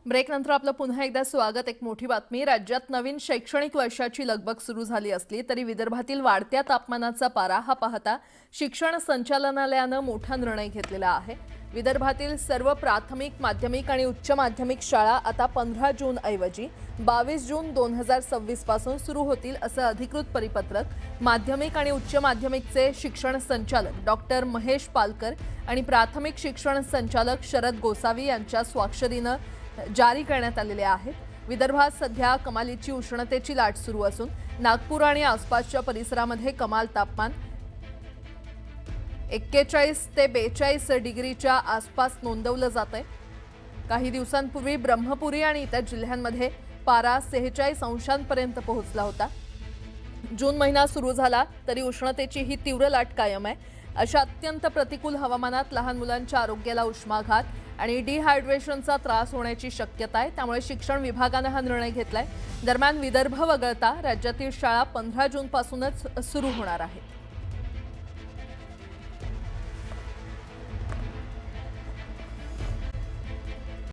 ब्रेकनंतर आपलं पुन्हा एकदा स्वागत। एक मोठी बातमी, राज्यात नवीन शैक्षणिक वर्षाची लगबग सुरू झाली असली तरी विदर्भातील वाढत्या तापमानाचा पारा हा पाहता शिक्षण संचालनालयानं मोठा निर्णय घेतलेला आहे। विदर्भातील सर्व प्राथमिक, माध्यमिक आणि उच्च माध्यमिक शाळा आता 15 जून ऐवजी 22 जून 2026 पासून सुरू होतील असं अधिकृत परिपत्रक माध्यमिक आणि उच्च माध्यमिकचे शिक्षण संचालक डॉक्टर महेश पालकर आणि प्राथमिक शिक्षण संचालक शरद गोसावी यांच्या स्वाक्षरीनं जारी करण्यात आलेले आहेत। विदर्भात सध्या कमालीची उष्णतेची लाट सुरू असून नागपूर आणि आसपासच्या परिसरामध्ये कमाल तापमान 41 ते 42 डिग्रीच्या आसपास नोंदवलं जातंय। काही दिवसांपूर्वी ब्रह्मपुरी आणि इतर जिल्ह्यांमध्ये पारा 46 अंशांपर्यंत पोहोचला होता। जून महिना सुरू झाला तरी उष्णतेची ही तीव्र लाट कायम आहे। अशा अत्यंत प्रतिकूल हवामानात लहान मुलांच्या आरोग्याला उष्माघात आणि डिहायड्रेशनचा त्रास होण्याची शक्यता आहे। त्यामुळे शिक्षण विभागाने हा निर्णय घेतलाय। दरम्यान विदर्भ वगळता राज्यातील शाळा 15 जून पासूनच सुरू होणार आहेत।